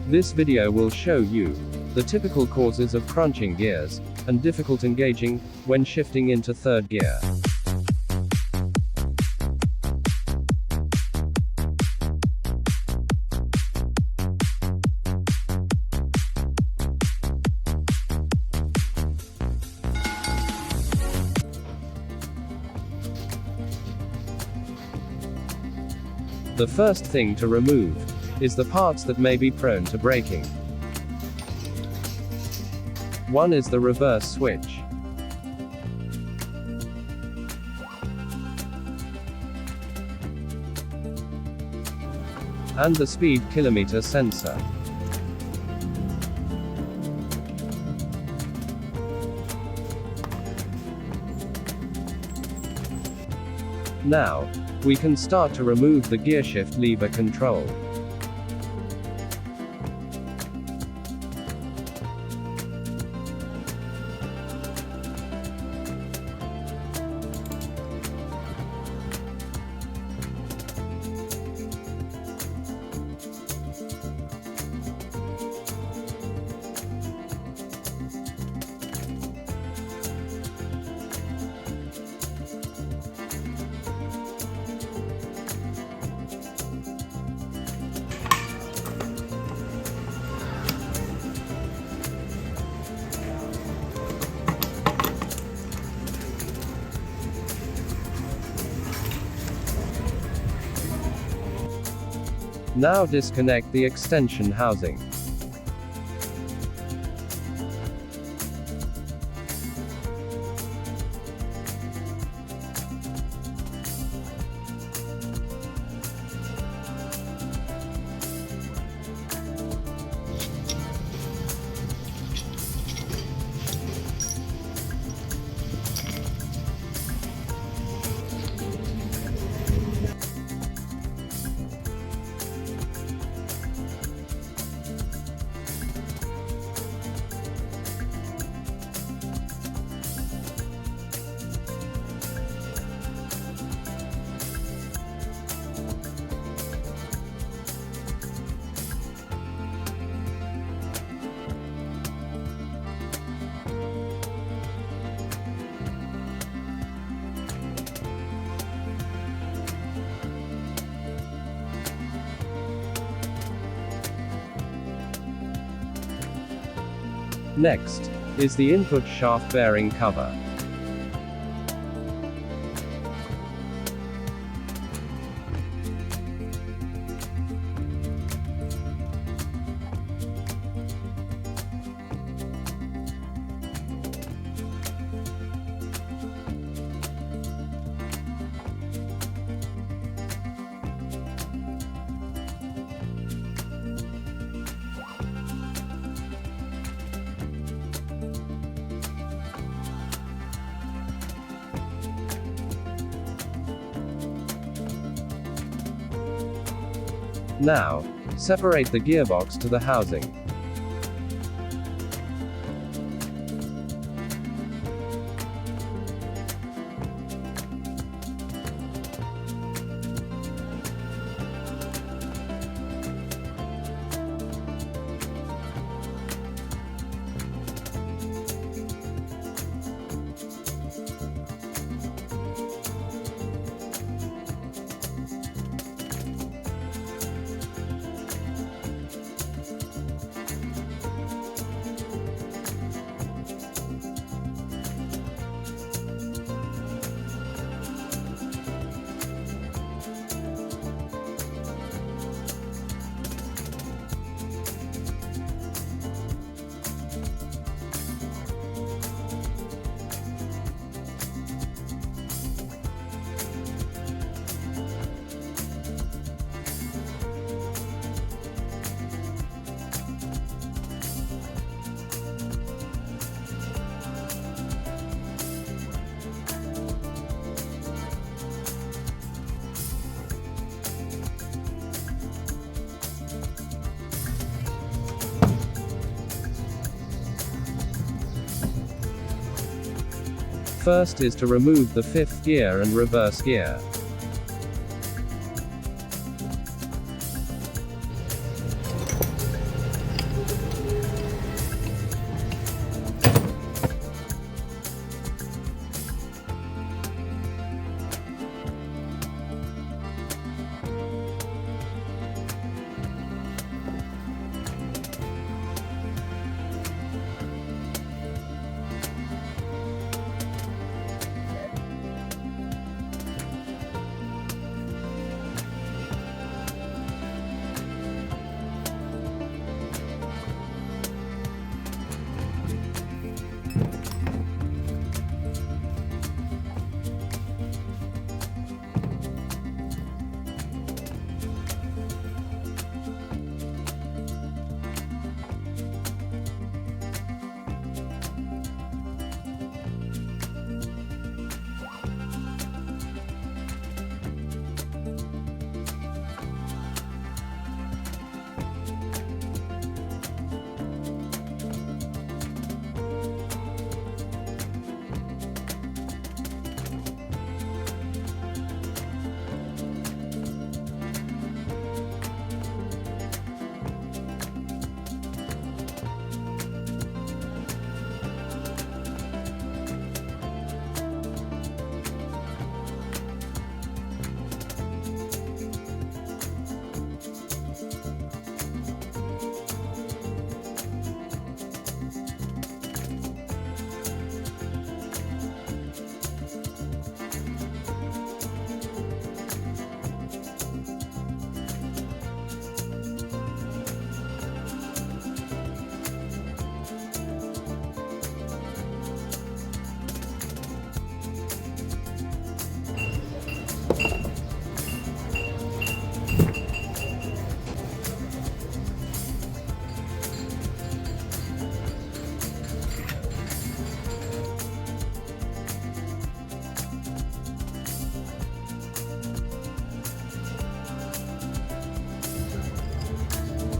This video will show you the typical causes of crunching gears and difficult engaging when shifting into third gear. The first thing to remove is the parts that may be prone to breaking. One is the reverse switch. And the speed kilometer sensor. Now, we can start to remove the gearshift lever control. Now disconnect the extension housing. Next is the input shaft bearing cover. Now, separate the gearbox to the housing. First is to remove the fifth gear and reverse gear.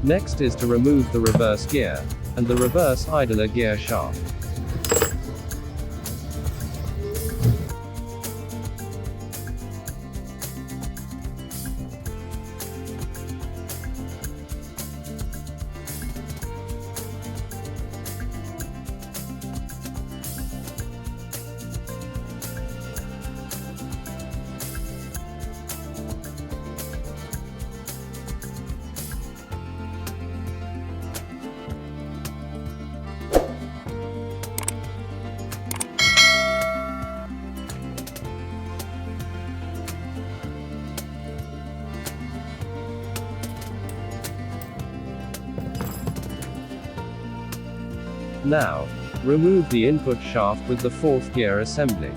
Next is to remove the reverse gear, and the reverse idler gear shaft. Now, remove the input shaft with the fourth gear assembly.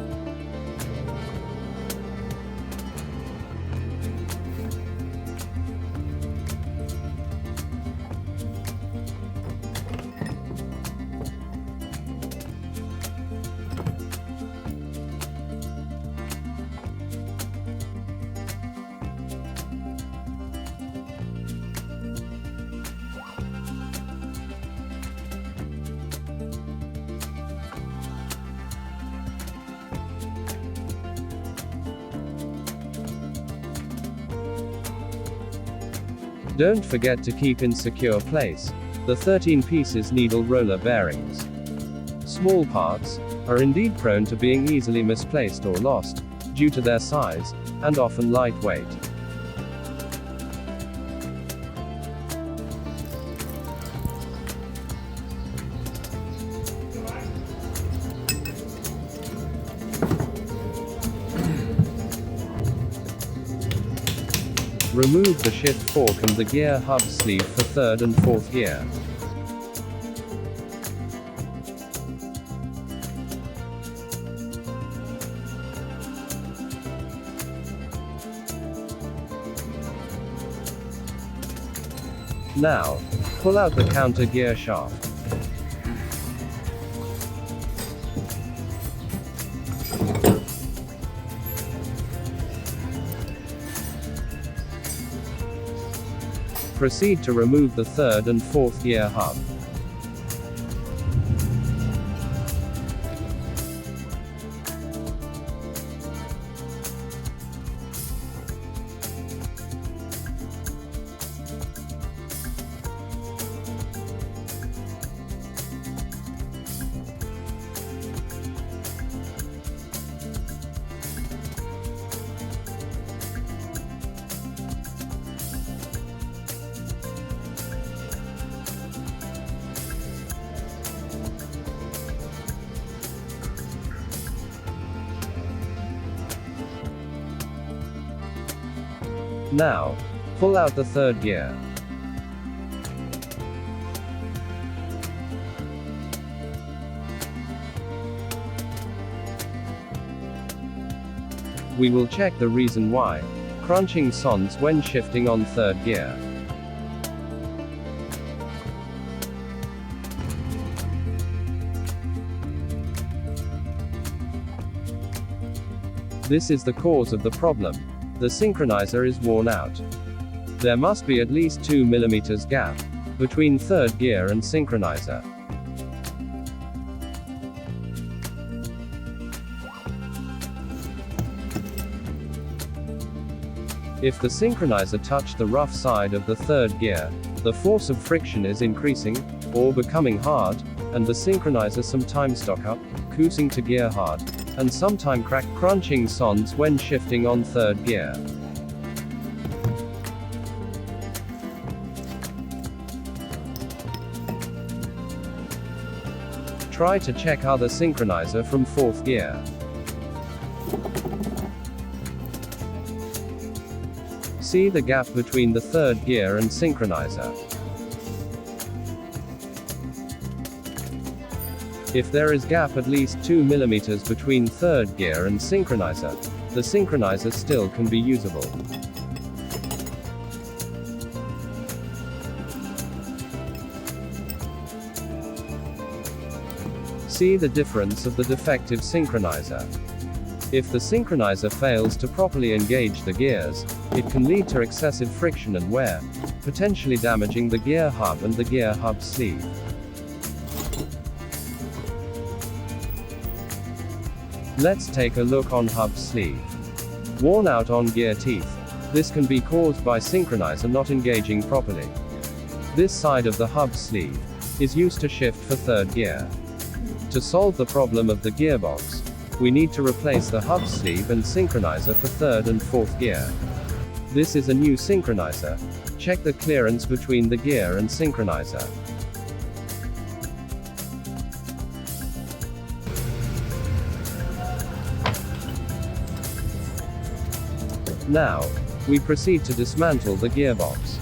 Don't forget to keep in secure place the 13 pieces needle roller bearings. Small parts are indeed prone to being easily misplaced or lost, due to their size, and often lightweight. Remove the shift fork and the gear hub sleeve for third and fourth gear. Now, pull out the counter gear shaft. Proceed to remove the third and fourth gear hub. Now, pull out the third gear. We will check the reason why crunching sounds when shifting on third gear. This is the cause of the problem. The synchronizer is worn out. There must be at least 2 mm gap between third gear and synchronizer. If the synchronizer touched the rough side of the third gear, the force of friction is increasing, or becoming hard, and the synchronizer sometimes stock up, causing to gear hard, and sometime crack crunching sounds when shifting on third gear. Try to check other synchronizer from fourth gear. See the gap between the third gear and synchronizer. If there is gap at least 2 mm between third gear and synchronizer, the synchronizer still can be usable. See the difference of the defective synchronizer. If the synchronizer fails to properly engage the gears, it can lead to excessive friction and wear, potentially damaging the gear hub and the gear hub sleeve. Let's take a look on hub sleeve. Worn out on gear teeth. This can be caused by synchronizer not engaging properly. This side of the hub sleeve is used to shift for third gear. To solve the problem of the gearbox, we need to replace the hub sleeve and synchronizer for third and fourth gear. This is a new synchronizer. Check the clearance between the gear and synchronizer. Now, we proceed to dismantle the gearbox.